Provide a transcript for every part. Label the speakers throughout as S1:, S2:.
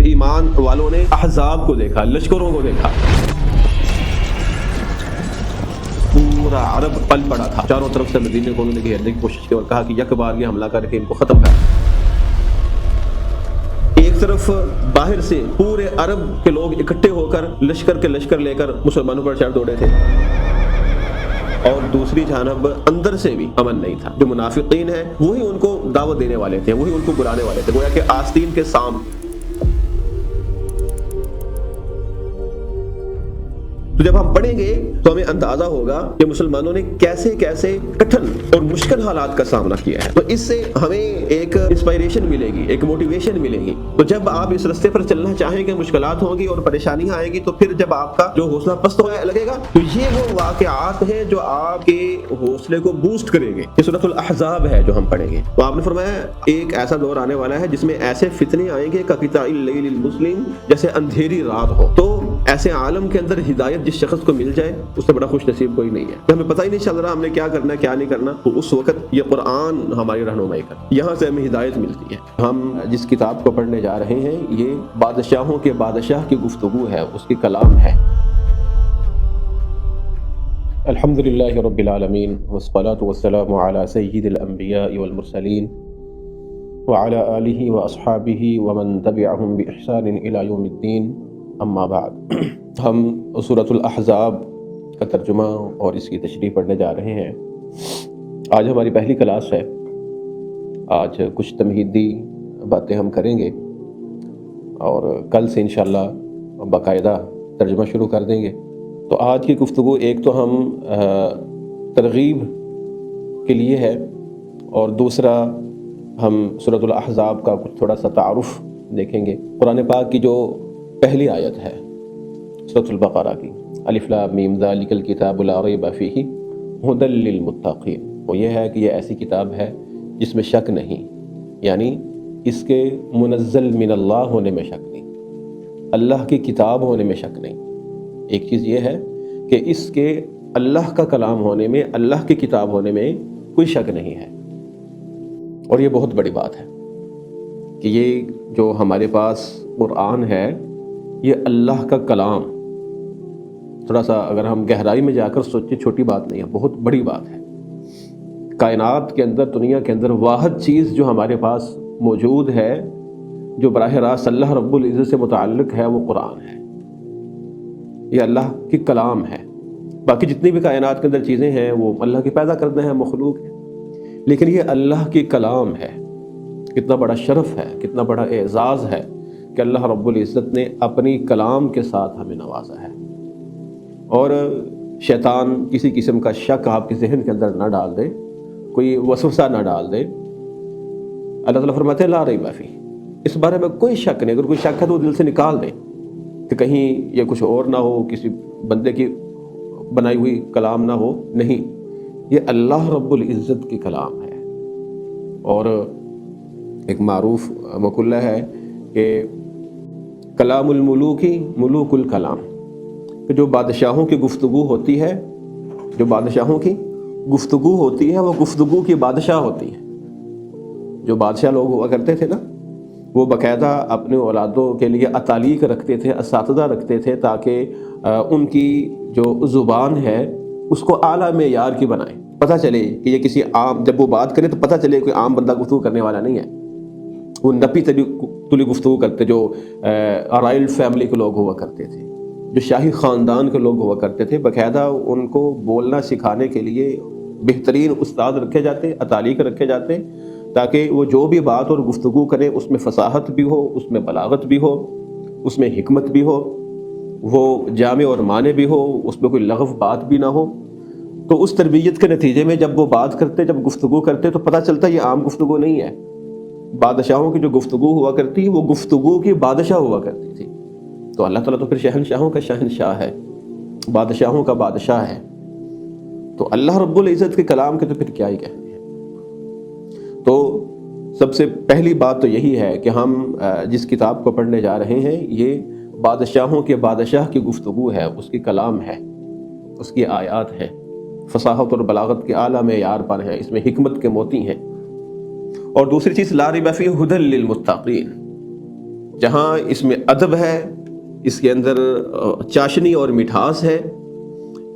S1: ایمان والوں نے احزاب کو دیکھا، لشکروں کو دیکھا، پورا عرب پل پڑا تھا، چاروں طرف سے مدینے کو انہوں نے گھیرنے کی کوشش کی اور کہا کہ یک بار یہ حملہ کر کے ان کو ختم کر۔ ایک طرف باہر سے پورے عرب کے لوگ اکٹھے ہو کر لشکر کے لشکر لے کر مسلمانوں پر چڑھ دوڑے تھے، اور دوسری جانب اندر سے بھی امن نہیں تھا۔ جو منافقین ہیں وہی ان کو دعوت دینے والے تھے، وہی ان کو بلانے والے تھے، گویا کہ آستین کے سام۔ تو جب ہم پڑھیں گے تو ہمیں اندازہ ہوگا کہ مسلمانوں نے کیسے کیسے کٹھن اور مشکل حالات کا سامنا کیا ہے، تو اس سے ہمیں ایک انسپائریشن ملے گی، ایک موٹیویشن ملے گی۔ تو جب آپ اس راستے پر چلنا چاہیں گے، مشکلات ہوں گی اور پریشانیاں آئیں گی، تو پھر جب آپ کا جو حوصلہ پست ہونے لگے گا، تو یہ وہ واقعات ہیں جو آپ کے حوصلے کو بوسٹ کریں گے۔ یہ سورۃ الاحزاب ہے جو ہم پڑھیں گے۔ تو آپ نے فرمایا ایک ایسا دور آنے والا ہے جس میں ایسے فتنے آئیں گے کقطاع اللیل المظلم، جیسے اندھیری رات ہو۔ تو ایسے عالم کے اندر ہدایت جس شخص کو مل جائے اس سے بڑا خوش نصیب کوئی نہیں ہے۔ ہمیں پتہ ہی نہیں چل رہا ہم نے کیا کرنا ہے کیا نہیں کرنا، تو اس وقت یہ قرآن ہماری رہنمائی کرتا ہے، یہاں سے ہمیں ہدایت ملتی ہے۔ ہم جس کتاب کو پڑھنے جا رہے ہیں یہ بادشاہوں کے بادشاہ کی گفتگو ہے، اس کی کلام ہے۔ الحمدللہ رب العالمین والصلاة والسلام علی سید الانبیاء والمرسلین وعلی آلہ واصحابہ ومن تبعہم بإحسان الی یوم الدین، اما بعد۔ ہم سورۃ الاحزاب کا ترجمہ اور اس کی تشریح پڑھنے جا رہے ہیں۔ آج ہماری پہلی کلاس ہے۔ آج کچھ تمہیدی باتیں ہم کریں گے اور کل سے انشاءاللہ باقاعدہ ترجمہ شروع کر دیں گے۔ تو آج کی گفتگو ایک تو ہم ترغیب کے لیے ہے، اور دوسرا ہم سورۃ الاحزاب کا کچھ تھوڑا سا تعارف دیکھیں گے۔ قرآن پاک کی جو پہلی آیت ہے سورۃ البقرہ کی، الف لام میم ذالک الکتاب لا ریب فیہ ھدی للمتقین، وہ یہ ہے کہ یہ ایسی کتاب ہے جس میں شک نہیں، یعنی اس کے منزل من اللہ ہونے میں شک نہیں، اللہ کی کتاب ہونے میں شک نہیں۔ ایک چیز یہ ہے کہ اس کے اللہ کا کلام ہونے میں، اللہ کی کتاب ہونے میں کوئی شک نہیں ہے، اور یہ بہت بڑی بات ہے کہ یہ جو ہمارے پاس قرآن ہے یہ اللہ کا کلام۔ تھوڑا سا اگر ہم گہرائی میں جا کر سوچیں، چھوٹی بات نہیں ہے، بہت بڑی بات ہے۔ کائنات کے اندر، دنیا کے اندر واحد چیز جو ہمارے پاس موجود ہے جو براہ راست اللہ رب العزت سے متعلق ہے وہ قرآن ہے، یہ اللہ کی کلام ہے۔ باقی جتنی بھی کائنات کے اندر چیزیں ہیں وہ اللہ کی پیدا کردہ ہیں، مخلوق ہے، لیکن یہ اللہ کی کلام ہے۔ کتنا بڑا شرف ہے، کتنا بڑا اعزاز ہے کہ اللہ رب العزت نے اپنی کلام کے ساتھ ہمیں نوازا ہے۔ اور شیطان کسی قسم کا شک آپ کے ذہن کے اندر نہ ڈال دے، کوئی وسوسہ نہ ڈال دے۔ اللہ تعالیٰ فرماتے ہیں لا ریب فیہ، اس بارے میں کوئی شک نہیں۔ اگر کوئی شک ہے تو دل سے نکال دیں کہ کہیں یہ کچھ اور نہ ہو، کسی بندے کی بنائی ہوئی کلام نہ ہو۔ نہیں، یہ اللہ رب العزت کی کلام ہے۔ اور ایک معروف مقولہ ہے کہ کلام الملوک ملوک الکلام، کہ جو بادشاہوں کی گفتگو ہوتی ہے، جو بادشاہوں کی گفتگو ہوتی ہے وہ گفتگو کی بادشاہ ہوتی ہے۔ جو بادشاہ لوگ ہوا کرتے تھے نا، وہ باقاعدہ اپنے اولادوں کے لیے اتالیق رکھتے تھے، اساتذہ رکھتے تھے، تاکہ ان کی جو زبان ہے اس کو اعلیٰ معیار کی بنائیں۔ پتہ چلے کہ یہ کسی عام، جب وہ بات کرے تو پتہ چلے کوئی عام بندہ گفتگو کرنے والا نہیں ہے، وہ نپی تلی گفتگو کرتے، جو رائل فیملی کے لوگ ہوا کرتے تھے، جو شاہی خاندان کے لوگ ہوا کرتے تھے، باقاعدہ ان کو بولنا سکھانے کے لیے بہترین استاد رکھے جاتے، اتالیق رکھے جاتے، تاکہ وہ جو بھی بات اور گفتگو کریں اس میں فصاحت بھی ہو، اس میں بلاغت بھی ہو، اس میں حکمت بھی ہو، وہ جامع اور معنی بھی ہو، اس میں کوئی لغو بات بھی نہ ہو۔ تو اس تربیت کے نتیجے میں جب وہ بات کرتے، جب گفتگو کرتے، تو پتہ چلتا یہ عام گفتگو نہیں ہے۔ بادشاہوں کی جو گفتگو ہوا کرتی وہ گفتگو کی بادشاہ ہوا کرتی تھی۔ تو اللہ تعالیٰ تو پھر شہنشاہوں کا شہنشاہ ہے، بادشاہوں کا بادشاہ ہے، تو اللہ رب العزت کے کلام کے تو پھر کیا ہی کہنے ہیں۔ تو سب سے پہلی بات تو یہی ہے کہ ہم جس کتاب کو پڑھنے جا رہے ہیں یہ بادشاہوں کے بادشاہ کی گفتگو ہے، اس کی کلام ہے، اس کی آیات ہیں، فصاحت اور بلاغت کے اعلیٰ معیار پر ہیں، اس میں حکمت کے موتی ہیں۔ اور دوسری چیز لا ریب فیہ ھدی للمتقین، جہاں اس میں ادب ہے، اس کے اندر چاشنی اور مٹھاس ہے،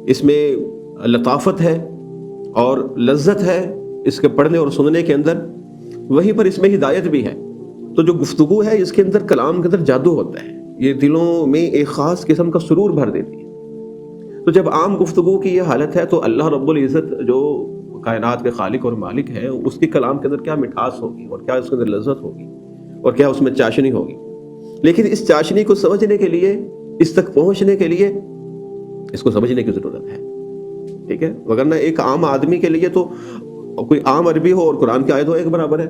S1: اس میں لطافت ہے اور لذت ہے اس کے پڑھنے اور سننے کے اندر، وہیں پر اس میں ہدایت بھی ہے۔ تو جو گفتگو ہے اس کے اندر، کلام کے اندر جادو ہوتا ہے، یہ دلوں میں ایک خاص قسم کا سرور بھر دیتی ہے۔ تو جب عام گفتگو کی یہ حالت ہے تو اللہ رب العزت جو کائنات کے خالق اور مالک ہے، اس کے کلام کے اندر کیا مٹھاس ہوگی اور کیا اس کے اندر لذت ہوگی اور کیا اس میں چاشنی ہوگی۔ لیکن اس چاشنی کو سمجھنے کے لیے، اس تک پہنچنے کے لیے اس کو سمجھنے کی ضرورت ہے، ٹھیک ہے؟ وگرنہ ایک عام آدمی کے لیے تو کوئی عام عربی ہو اور قرآن کی آیت ہو ایک برابر ہے۔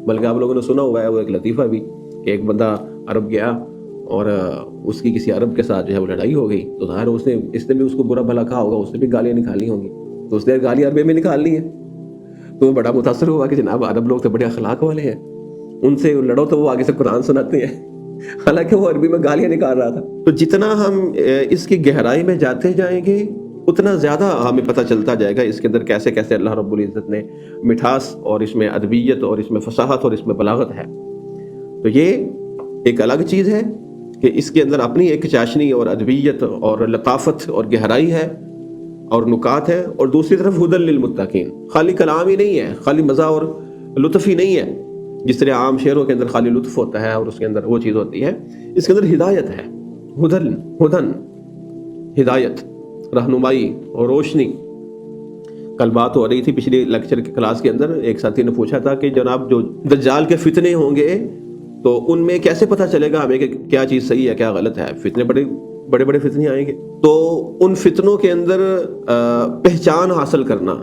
S1: بلکہ آپ لوگوں نے سنا ہوا ہے وہ ایک لطیفہ بھی کہ ایک بندہ عرب گیا اور اس کی کسی عرب کے ساتھ جو ہے وہ لڑائی ہو گئی، تو ظاہر اس نے بھی اس کو برا بھلا کہا ہوگا، اس نے بھی گالیاں نکالی ہوں گی، تو اس نے گالیاں عربی میں نکال لی ہیں۔ تو وہ بڑا متاثر ہوا کہ جناب عرب لوگ تو بڑے اخلاق والے ہیں، ان سے لڑو تو وہ آگے سے قرآن سناتے ہیں، حالانکہ وہ عربی میں گالیاں نکال رہا تھا۔ تو جتنا ہم اس کی گہرائی میں جاتے جائیں گے اتنا زیادہ ہمیں پتہ چلتا جائے گا اس کے اندر کیسے کیسے اللہ رب العزت نے مٹھاس اور اس میں ادبیت اور اس میں فصاحت اور اس میں بلاغت ہے۔ تو یہ ایک الگ چیز ہے کہ اس کے اندر اپنی ایک چاشنی اور ادبیت اور لطافت اور گہرائی ہے اور نکات ہے، اور دوسری طرف ہدی للمتقین، خالی کلام ہی نہیں ہے، خالی مزہ اور لطف ہی نہیں ہے جس طرح عام شعروں کے اندر خالی لطف ہوتا ہے اور اس کے اندر وہ چیز ہوتی ہے، اس کے اندر ہدایت ہے، ہدن ہدایت، رہنمائی اور روشنی۔ کل بات ہو رہی تھی پچھلی لیکچر کی کلاس کے اندر، ایک ساتھی نے پوچھا تھا کہ جناب جو دجال کے فتنے ہوں گے تو ان میں کیسے پتہ چلے گا ہمیں کہ کیا چیز صحیح ہے کیا غلط ہے؟ فتنے بڑے بڑے فتنے آئیں گے، تو ان فتنوں کے اندر پہچان حاصل کرنا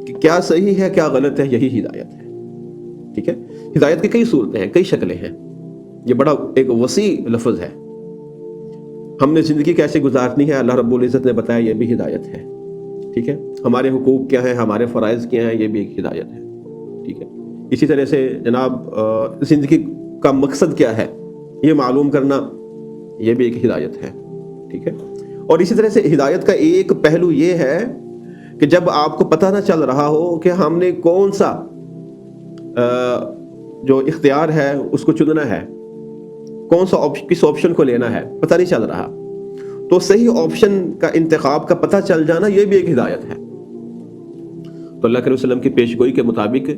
S1: کہ کیا صحیح ہے کیا غلط ہے، یہی ہدایت ہے، ٹھیک ہے؟ ہدایت کی کئی صورتیں ہیں، کئی شکلیں ہیں، یہ بڑا ایک وسیع لفظ ہے۔ ہم نے زندگی کیسے گزارنی ہے اللہ رب العزت نے بتایا، یہ بھی ہدایت ہے، ٹھیک ہے؟ ہمارے حقوق کیا ہیں، ہمارے فرائض کیا ہیں، یہ بھی ایک ہدایت ہے، ٹھیک ہے؟ اسی طرح سے جناب زندگی کا مقصد کیا ہے یہ معلوم کرنا، یہ بھی ایک ہدایت ہے، ٹھیک ہے؟ اور اسی طرح سے ہدایت کا ایک پہلو یہ ہے کہ جب آپ کو پتہ نہ چل رہا ہو کہ ہم نے کون سا جو اختیار ہے اس کو چننا ہے، کون سا کس آپشن کو لینا ہے، پتہ نہیں چل رہا، تو صحیح آپشن کا انتخاب کا پتہ چل جانا یہ بھی ایک ہدایت ہے۔ تو اللہ کے وسلم کی پیشگوئی کے مطابق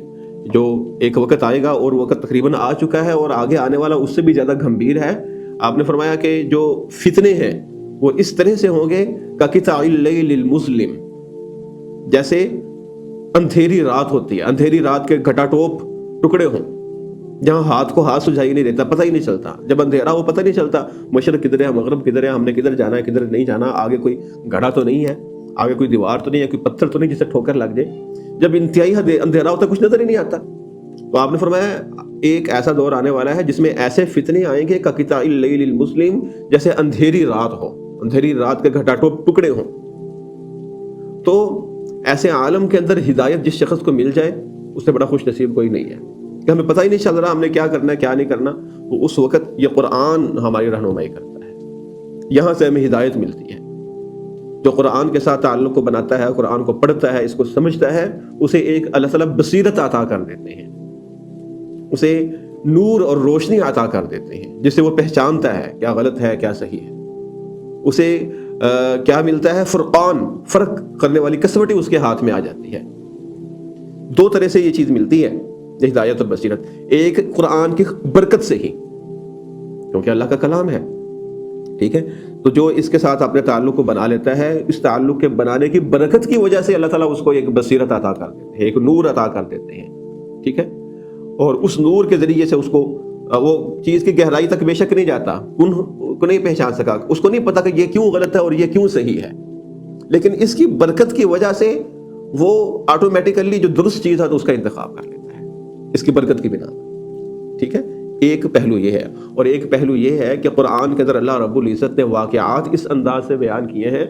S1: جو ایک وقت آئے گا، اور وقت تقریباً آ چکا ہے اور آگے آنے والا اس سے بھی زیادہ گھمبیر ہے، آپ نے فرمایا کہ جو فتنے ہیں وہ اس طرح سے ہوں گے کقطع اللیل المظلم، جیسے اندھیری رات ہوتی ہے، اندھیری رات کے گھٹا ٹوپ ٹکڑے ہوں جہاں ہاتھ کو ہاتھ سجھائی نہیں دیتا، پتہ ہی نہیں چلتا، جب اندھیرا وہ پتہ نہیں چلتا مشرق کدھر ہے، مغرب کدھر ہے، ہم نے کدھر جانا ہے کدھر نہیں جانا، آگے کوئی گھڑا تو نہیں ہے، آگے کوئی دیوار تو نہیں ہے، کوئی پتھر تو نہیں جسے ٹھوکر لگ جائے۔ جب انتہائی اندھیرا ہوتا ہے کچھ نظر ہی نہیں آتا، تو آپ نے فرمایا ایک ایسا دور آنے والا ہے جس میں ایسے فتنے آئیں گے کقطع اللیل المظلم، جیسے اندھیری رات ہو، اندھیری رات کے گھٹا ٹوپ ٹکڑے ہوں۔ تو ایسے عالم کے اندر ہدایت جس شخص کو مل جائے اس سے بڑا خوش نصیب کوئی نہیں ہے کہ ہمیں پتہ ہی نہیں چل رہا ہم نے کیا کرنا ہے کیا نہیں کرنا، تو اس وقت یہ قرآن ہماری رہنمائی کرتا ہے، یہاں سے ہمیں ہدایت ملتی ہے۔ جو قرآن کے ساتھ تعلق کو بناتا ہے، قرآن کو پڑھتا ہے، اس کو سمجھتا ہے، اسے ایک اللہ تعالیٰ بصیرت عطا کر دیتے ہیں، اسے نور اور روشنی عطا کر دیتے ہیں جس سے وہ پہچانتا ہے کیا غلط ہے کیا صحیح ہے، اسے کیا ملتا ہے، فرقان، فرق کرنے والی کسوٹی اس کے ہاتھ میں آ جاتی ہے۔ دو طرح سے یہ چیز ملتی ہے ہدایت اور بصیرت، ایک قرآن کی برکت سے ہی کیونکہ اللہ کا کلام ہے، ٹھیک ہے؟ تو جو اس کے ساتھ اپنے تعلق کو بنا لیتا ہے، اس تعلق کے بنانے کی برکت کی وجہ سے اللہ تعالیٰ اس کو ایک بصیرت عطا کر دیتے ہیں، ایک نور عطا کر دیتے ہیں، ٹھیک ہے؟ اور اس نور کے ذریعے سے اس کو وہ چیز کی گہرائی تک بے شک نہیں جاتا، ان کو نہیں پہچان سکا، اس کو نہیں پتا کہ یہ کیوں غلط ہے اور یہ کیوں صحیح ہے، لیکن اس کی برکت کی وجہ سے وہ آٹومیٹیکلی جو درست چیز ہے تو اس کا انتخاب کر لیتا ہے اس کی برکت کی بنا پر، ٹھیک ہے؟ ایک پہلو یہ ہے، اور ایک پہلو یہ ہے کہ قرآن کے اندر اللہ رب العزت نے واقعات اس انداز سے بیان کیے ہیں،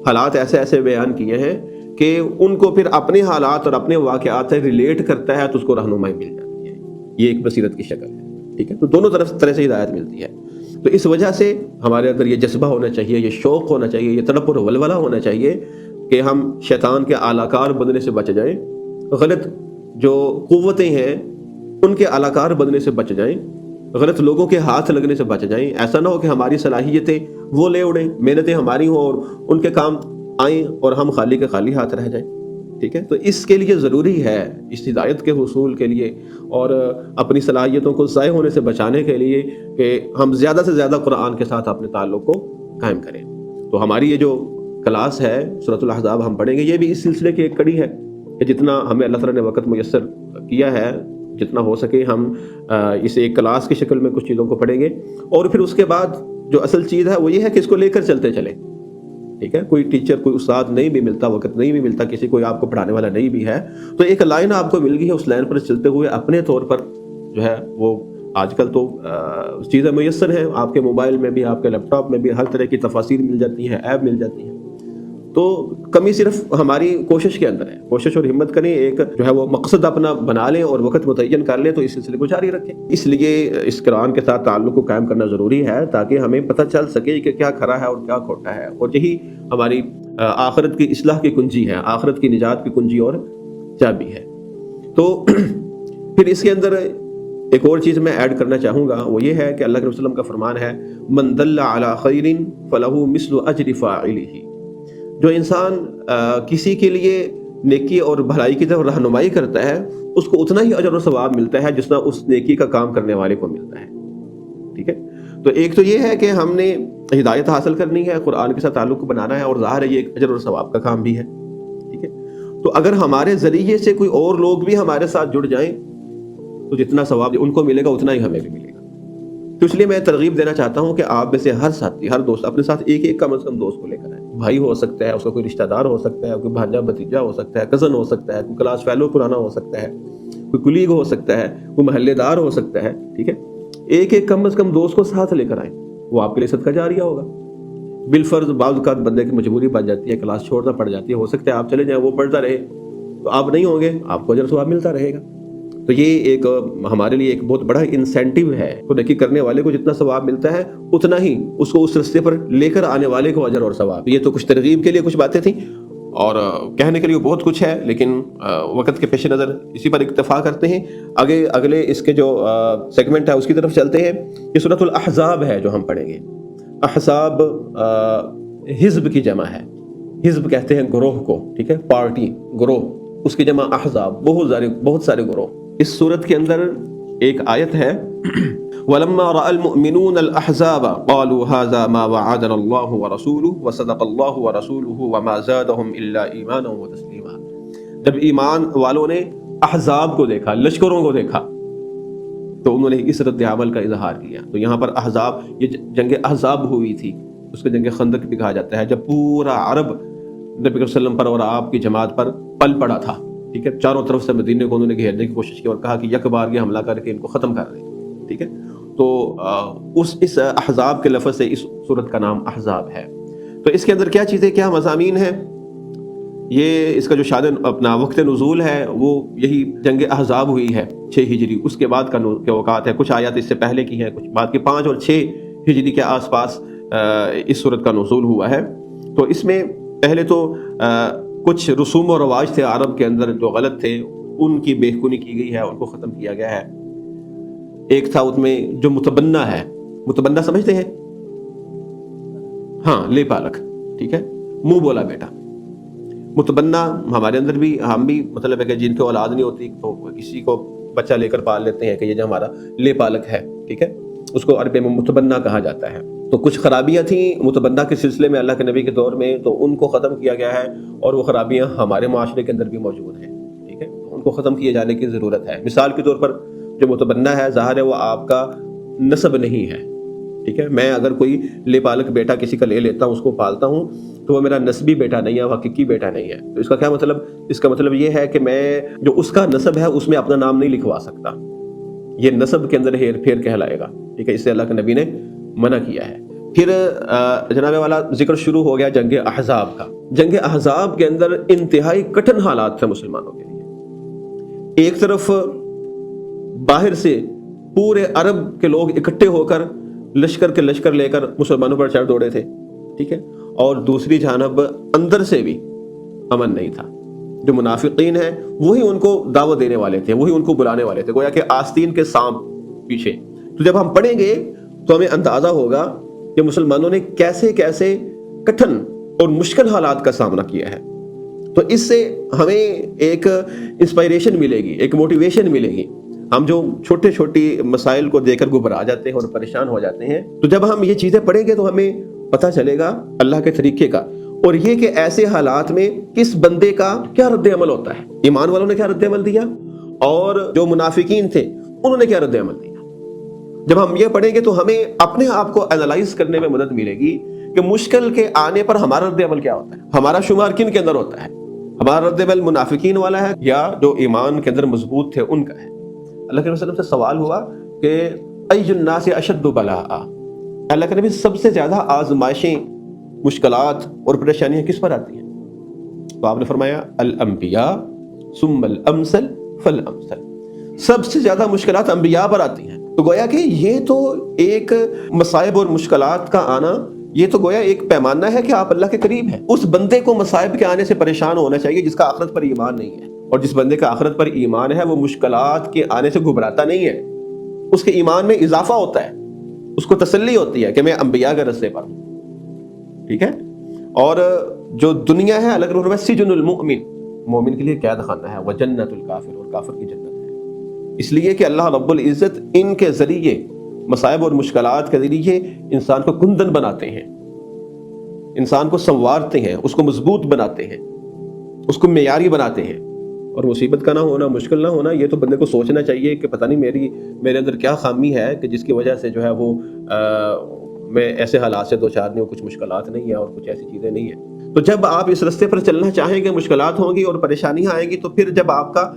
S1: حالات ایسے ایسے بیان کیے ہیں کہ ان کو پھر اپنے حالات اور اپنے واقعات سے ریلیٹ کرتا ہے تو اس کو رہنمائی مل جاتی ہے، یہ ایک بصیرت کی شکل ہے، ٹھیک ہے؟ تو دونوں طرح سے ہدایت ملتی ہے۔ تو اس وجہ سے ہمارے اندر یہ جذبہ ہونا چاہیے، یہ شوق ہونا چاہیے، یہ تڑپ اور ولولہ ہونا چاہیے کہ ہم شیطان کے اعلیٰ بننے سے بچ جائیں، غلط جو قوتیں ہیں ان کے اعلیٰ بننے سے بچ جائیں، غلط لوگوں کے ہاتھ لگنے سے بچ جائیں. ایسا نہ ہو کہ ہماری صلاحیتیں وہ لے اڑیں، محنتیں ہماری ہوں اور ان کے کام آئیں اور ہم خالی کے خالی ہاتھ رہ جائیں. ٹھیک ہے، تو اس کے لیے ضروری ہے، اس ہدایت کے حصول کے لیے اور اپنی صلاحیتوں کو ضائع ہونے سے بچانے کے لیے کہ ہم زیادہ سے زیادہ قرآن کے ساتھ اپنے تعلق کو قائم کریں. تو ہماری یہ جو کلاس ہے سورۃ الاحزاب ہم پڑھیں گے، یہ بھی اس سلسلے کی ایک کڑی ہے کہ جتنا ہمیں اللہ تعالیٰ نے وقت میسر کیا ہے، جتنا ہو سکے ہم اسے ایک کلاس کی شکل میں کچھ چیزوں کو پڑھیں گے. اور پھر اس کے بعد جو اصل چیز ہے وہ یہ ہے کہ اس کو لے کر چلتے چلیں. ٹھیک ہے، کوئی ٹیچر، کوئی استاد نہیں بھی ملتا، وقت نہیں بھی ملتا، کسی کوئی آپ کو پڑھانے والا نہیں بھی ہے، تو ایک لائن آپ کو مل گئی ہے، اس لائن پر چلتے ہوئے اپنے طور پر جو ہے وہ آج کل تو چیزیں میسر ہیں، آپ کے موبائل میں بھی، آپ کے لیپ ٹاپ میں بھی ہر طرح کی تفاسیر مل جاتی ہیں، ایپ مل جاتی ہیں. تو کمی صرف ہماری کوشش کے اندر ہے. کوشش اور ہمت کریں، ایک جو ہے وہ مقصد اپنا بنا لیں اور وقت متعین کر لیں، تو اس سلسلے کو جاری رکھیں. اس لیے اس قرآن کے ساتھ تعلق کو قائم کرنا ضروری ہے تاکہ ہمیں پتہ چل سکے کہ کیا کھرا ہے اور کیا کھوٹا ہے. اور یہی ہماری آخرت کی اصلاح کی کنجی ہے، آخرت کی نجات کی کنجی اور چابی ہے. تو پھر اس کے اندر ایک اور چیز میں ایڈ کرنا چاہوں گا، وہ یہ ہے کہ اللہ کے رسول وسلم کا فرمان ہے، من دل علی خیر فلہ مثل اجر فاعلہ. جو انسان کسی کے لیے نیکی اور بھلائی کی طرف رہنمائی کرتا ہے، اس کو اتنا ہی اجر و ثواب ملتا ہے جتنا اس نیکی کا کام کرنے والے کو ملتا ہے. ٹھیک ہے، تو ایک تو یہ ہے کہ ہم نے ہدایت حاصل کرنی ہے، قرآن کے ساتھ تعلق بنانا ہے، اور ظاہر ہے یہ ایک اجر و ثواب کا کام بھی ہے. ٹھیک ہے، تو اگر ہمارے ذریعے سے کوئی اور لوگ بھی ہمارے ساتھ جڑ جائیں تو جتنا ثواب ان کو ملے گا اتنا ہی ہمیں بھی ملے گا. تو اس لیے میں ترغیب دینا چاہتا ہوں کہ آپ میں سے ہر ساتھی، ہر دوست اپنے ساتھ ایک کم از کم دوست کو لے کر آئے. بھائی ہو سکتا ہے، اس کا کوئی رشتہ دار ہو سکتا ہے، کوئی بھانجا بھتیجا ہو سکتا ہے، کزن ہو سکتا ہے، کوئی کلاس فیلو پرانا ہو سکتا ہے، کوئی کلیگ ہو سکتا ہے، کوئی محلے دار ہو سکتا ہے. ٹھیک ہے، ایک کم از کم دوست کو ساتھ لے کر آئیں، وہ آپ کے لیے صدقہ جاریہ ہوگا. بالفرض بعض اوقات بندے کی مجبوری بن جاتی ہے، کلاس چھوڑنا پڑ جاتی ہے، ہو سکتا ہے آپ چلے جائیں، وہ پڑھتا رہے، تو آپ نہیں ہوں گے، آپ کو اجر ثواب ملتا رہے گا. تو یہ ایک ہمارے لیے ایک بہت بڑا انسینٹیو ہے. تو نیکی کرنے والے کو جتنا ثواب ملتا ہے اتنا ہی اس کو اس رستے پر لے کر آنے والے کو اجر اور ثواب. یہ تو کچھ ترغیب کے لیے کچھ باتیں تھیں، اور کہنے کے لیے بہت کچھ ہے، لیکن وقت کے پیش نظر اسی پر اکتفا کرتے ہیں. اگلے اس کے جو سیگمنٹ ہے اس کی طرف چلتے ہیں. یہ سورۃ الاحزاب ہے جو ہم پڑھیں گے. احزاب حزب کی جمع ہے. حزب کہتے ہیں گروہ کو. ٹھیک ہے، پارٹی، گروہ، اس کی جمع احزاب، بہت سارے گروہ. اس سورت کے اندر ایک آیت ہے، وَلَمَّا رَأَى الْمُؤْمِنُونَ الْأَحْزَابَ قَالُوا هَذَا مَا وَعَدَنَا اللَّهُ وَرَسُولُهُ وَصَدَقَ اللَّهُ وَرَسُولُهُ وَمَا زَادَهُمْ إِلَّا إِيمَانًا وَتَسْلِيمًا. جب ایمان والوں نے احزاب کو دیکھا، لشکروں کو دیکھا، تو انہوں نے اس رد عمل کا اظہار کیا. تو یہاں پر احزاب، یہ جنگ احزاب ہوئی تھی، اس کو جنگ خندق بھی کہا جاتا ہے، جب پورا عرب نبی صلی اللہ علیہ وسلم پر اور آپ کی جماعت پر پل پڑا تھا. ٹھیک ہے، چاروں طرف سے مدینے کو انہوں نے گھیرنے کی کوشش کی اور کہا کہ یک بار یہ حملہ کر کے ان کو ختم کر دیں. ٹھیک ہے، تو اس احزاب کے لفظ سے اس سورت کا نام احزاب ہے. تو اس کے اندر کیا چیزیں، کیا مضامین ہیں، یہ اس کا جو شان اپنا وقت نزول ہے وہ یہی جنگ احزاب ہوئی ہے 6 ہجری، اس کے بعد کا اوقات ہے. کچھ آیات اس سے پہلے کی ہیں، کچھ بعد کی 5 اور 6 ہجری کے آس پاس اس سورت کا نزول ہوا ہے. تو اس میں پہلے تو کچھ رسوم و رواج تھے عرب کے اندر جو غلط تھے، ان کی بےخونی کی گئی ہے، ان کو ختم کیا گیا ہے. ایک تھا ان میں جو متبنہ ہے. متبنہ سمجھتے ہیں؟ ہاں، لے پالک. ٹھیک ہے، منہ بولا بیٹا. متبنہ ہمارے اندر بھی، ہم بھی مطلب ہے کہ جن کو اولاد نہیں ہوتی تو کسی کو بچہ لے کر پال لیتے ہیں کہ یہ جو ہمارا لے پالک ہے. ٹھیک ہے، اس کو عربی میں متبنہ کہا جاتا ہے. تو کچھ خرابیاں تھیں متبنہ کے سلسلے میں اللہ کے نبی کے دور میں، تو ان کو ختم کیا گیا ہے، اور وہ خرابیاں ہمارے معاشرے کے اندر بھی موجود ہیں. ٹھیک ہے، تو ان کو ختم کیے جانے کی ضرورت ہے. مثال کے طور پر جو متبنہ ہے، ظاہر ہے وہ آپ کا نسب نہیں ہے. ٹھیک ہے، میں اگر کوئی لے پالک بیٹا کسی کا لے لیتا ہوں، اس کو پالتا ہوں، تو وہ میرا نسبی بیٹا نہیں ہے، وہ حقیقی بیٹا نہیں ہے. تو اس کا کیا مطلب؟ اس کا مطلب یہ ہے کہ میں جو اس کا نسب ہے اس میں اپنا نام نہیں لکھوا سکتا. یہ نسب کے اندر ہیر پھیر کہلائے گا. ٹھیک ہے، اس سے اللہ کے نبی نے منع کیا ہے. پھر جناب والا ذکر شروع ہو گیا جنگ احزاب کا. جنگ احزاب کے اندر انتہائی کٹھن حالات تھے مسلمانوں کے لیے. ایک طرف باہر سے پورے عرب کے لوگ اکٹھے ہو کر لشکر کے لشکر لے کر مسلمانوں پر چڑھ دوڑے تھے. ٹھیک ہے، اور دوسری جانب اندر سے بھی امن نہیں تھا. جو منافقین ہیں وہی ان کو دعوت دینے والے تھے، وہی ان کو بلانے والے تھے، گویا کہ آستین کے سانپ پیچھے تو جب ہم پڑھیں گے تو ہمیں اندازہ ہوگا کہ مسلمانوں نے کیسے کیسے کٹھن اور مشکل حالات کا سامنا کیا ہے. تو اس سے ہمیں ایک انسپائریشن ملے گی، ایک موٹیویشن ملے گی. ہم جو چھوٹے چھوٹی مسائل کو دیکھ کر گھبرا جاتے ہیں اور پریشان ہو جاتے ہیں، تو جب ہم یہ چیزیں پڑھیں گے تو ہمیں پتہ چلے گا اللہ کے طریقے کا، اور یہ کہ ایسے حالات میں کس بندے کا کیا رد عمل ہوتا ہے. ایمان والوں نے کیا رد عمل دیا اور جو منافقین تھے انہوں نے کیا رد عمل دیا. جب ہم یہ پڑھیں گے تو ہمیں اپنے آپ کو اینالائز کرنے میں مدد ملے گی کہ مشکل کے آنے پر ہمارا رد عمل کیا ہوتا ہے، ہمارا شمار کن کے اندر ہوتا ہے. ہمارا رد عمل منافقین والا ہے یا جو ایمان کے اندر مضبوط تھے ان کا ہے. اللہ کے وسلم سے سوال ہوا کہ ای الناس اشد بلاء، اللہ کے نبی سب سے زیادہ آزمائشیں، مشکلات اور پریشانیاں کس پر آتی ہیں؟ تو آپ نے فرمایا الانبیاء ثم الامثل فالامثل، سب سے زیادہ مشکلات انبیاء پر آتی ہیں. تو گویا کہ یہ تو ایک مصائب اور مشکلات کا آنا، یہ تو گویا ایک پیمانہ ہے کہ آپ اللہ کے قریب ہیں. اس بندے کو مصائب کے آنے سے پریشان ہونا چاہیے جس کا آخرت پر ایمان نہیں ہے، اور جس بندے کا آخرت پر ایمان ہے وہ مشکلات کے آنے سے گھبراتا نہیں ہے. اس کے ایمان میں اضافہ ہوتا ہے، اس کو تسلی ہوتی ہے کہ میں انبیاء کے رستے پر ہوں. ٹھیک ہے. اور جو دنیا ہے الگ روح سجن المؤمن، مومن کے لیے قید خانہ ہے، وجنت الکافر، اور کافر کی جنت ہے. اس لیے کہ اللہ رب العزت ان کے ذریعے، مصائب اور مشکلات کے ذریعے انسان کو کندن بناتے ہیں، انسان کو سنوارتے ہیں، اس کو مضبوط بناتے ہیں، اس کو معیاری بناتے ہیں. اور مصیبت کا نہ ہونا، مشکل نہ ہونا، یہ تو بندے کو سوچنا چاہیے کہ پتہ نہیں میرے اندر کیا خامی ہے کہ جس کی وجہ سے جو ہے وہ میں ایسے حالات سے دوچار نہیں ہوں، کچھ مشکلات نہیں ہیں اور کچھ ایسی چیزیں نہیں ہیں. تو جب آپ اس رستے پر چلنا چاہیں گے، مشکلات ہوں گی اور پریشانیاں آئیں گی، تو پھر جب آپ کا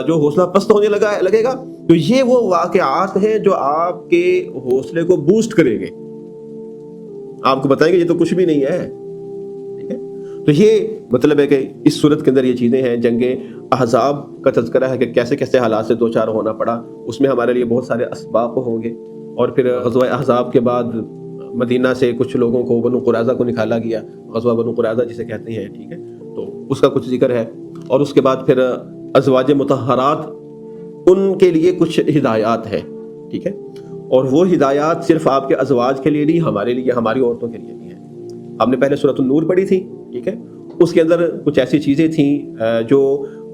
S1: جو حوصلہ پست ہونے لگے گا، تو یہ وہ واقعات ہیں جو آپ کے حوصلے کو بوسٹ کریں گے، آپ کو بتائیں گے یہ تو کچھ بھی نہیں ہے. ٹھیک ہے. تو یہ مطلب ہے کہ اس صورت کے اندر یہ چیزیں ہیں. جنگ احزاب کا تذکرہ ہے کہ کیسے کیسے حالات سے دوچار ہونا پڑا، اس میں ہمارے لیے بہت سارے اسباب ہوں گے. اور پھر غزوہ احزاب کے بعد مدینہ سے کچھ لوگوں کو بنو قریظہ کو نکالا گیا، غزوہ بنو قریظہ جسے کہتے ہیں. ٹھیک ہے. تو اس کا کچھ ذکر ہے. اور اس کے بعد پھر ازواج مطہرات، ان کے لیے کچھ ہدایات ہیں. ٹھیک ہے. اور وہ ہدایات صرف آپ کے ازواج کے لیے نہیں، ہمارے لیے، ہماری عورتوں کے لیے بھی ہیں. ہم نے پہلے سورۃ النور پڑھی تھی. ٹھیک ہے. اس کے اندر کچھ ایسی چیزیں تھیں جو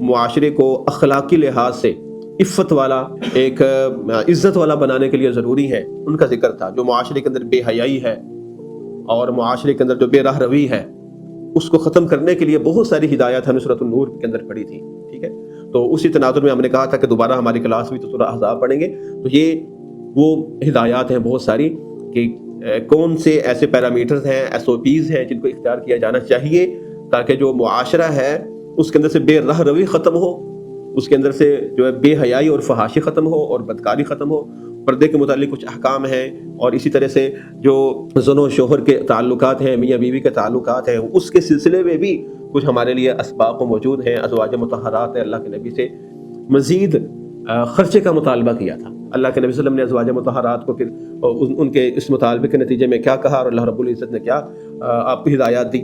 S1: معاشرے کو اخلاقی لحاظ سے عفت والا، ایک عزت والا بنانے کے لیے ضروری ہے. ان کا ذکر تھا. جو معاشرے کے اندر بے حیائی ہے اور معاشرے کے اندر جو بے راہ روی ہے، اس کو ختم کرنے کے لیے بہت ساری ہدایات ہم نے سورۃ النور کے اندر پڑھی تھی. ٹھیک ہے. تو اسی تناظر میں ہم نے کہا تھا کہ دوبارہ ہماری کلاس ہوئی تو سورہ احزاب پڑھیں گے. تو یہ وہ ہدایات ہیں بہت ساری کہ کون سے ایسے پیرامیٹرز ہیں، SOPs ہیں جن کو اختیار کیا جانا چاہیے تاکہ جو معاشرہ ہے اس کے اندر سے بے راہ روی ختم ہو، اس کے اندر سے جو ہے بے حیائی اور فحاشی ختم ہو اور بدکاری ختم ہو. پردے کے متعلق کچھ احکام ہیں، اور اسی طرح سے جو زن و شوہر کے تعلقات ہیں، میاں بیوی کے تعلقات ہیں، اس کے سلسلے میں بھی کچھ ہمارے لیے اسباق موجود ہیں. ازواج مطہرات اللہ کے نبی سے مزید خرچے کا مطالبہ کیا تھا. اللہ کے نبی صلی اللہ علیہ وسلم نے ازواج مطہرات کو پھر ان کے اس مطالبے کے نتیجے میں کیا کہا اور اللہ رب العزت نے کیا آپ کو ہدایات دی،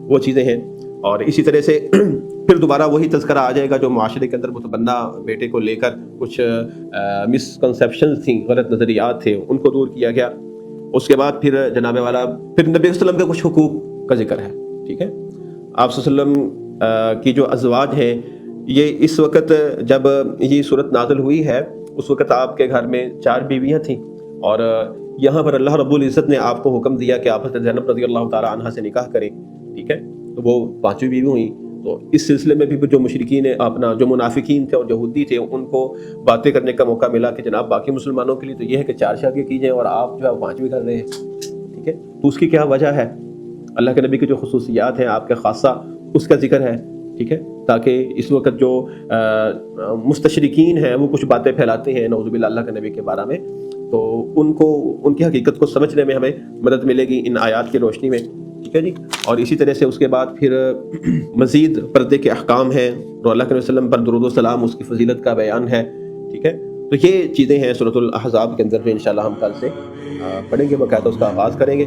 S1: وہ چیزیں ہیں. اور اسی طرح سے پھر دوبارہ وہی تذکرہ آ جائے گا جو معاشرے کے اندر متبنہ بیٹے کو لے کر کچھ مسکنسیپشنز تھیں، غلط نظریات تھے، ان کو دور کیا گیا. اس کے بعد پھر جناب والا پھر نبی صلی اللہ علیہ وسلم کے کچھ حقوق کا ذکر ہے. ٹھیک ہے. آپ صلی اللہ علیہ وسلم کی جو ازواج ہیں، یہ اس وقت جب یہ صورت نازل ہوئی ہے اس وقت آپ کے گھر میں 4 بیویاں تھیں، اور یہاں پر اللہ رب العزت نے آپ کو حکم دیا کہ آپ حضرت زینب رضی اللہ تعالی عنہا سے نکاح کریں. ٹھیک ہے. تو وہ 5ویں بیوی ہوئیں. تو اس سلسلے میں بھی جو مشرکین اپنا جو منافقین تھے اور یہودی تھے، ان کو باتیں کرنے کا موقع ملا کہ جناب باقی مسلمانوں کے لیے تو یہ ہے کہ 4 شادیاں کی جائیں اور آپ جو ہے 5ویں کر رہے ہیں. ٹھیک ہے. تو اس کی کیا وجہ ہے؟ اللہ کے نبی کی جو خصوصیات ہیں آپ کے خاصہ، اس کا ذکر ہے. ٹھیک ہے. تاکہ اس وقت جو مستشرقین ہیں وہ کچھ باتیں پھیلاتے ہیں نعوذ باللہ اللہ کے نبی کے بارے میں، تو ان کی حقیقت کو سمجھنے میں ہمیں مدد ملے گی ان آیات کی روشنی میں. ٹھیک ہے جی. اور اسی طرح سے اس کے بعد پھر مزید پردے کے احکام ہیں اور اللہ کے نبی صلی اللہ علیہ وسلم پر درود و سلام، اس کی فضیلت کا بیان ہے. ٹھیک ہے. تو یہ چیزیں ہیں سورۃ الاحزاب کے اندر، انشاءاللہ ہم کل سے پڑھیں گے، باقاعدہ اس کا آغاز کریں گے.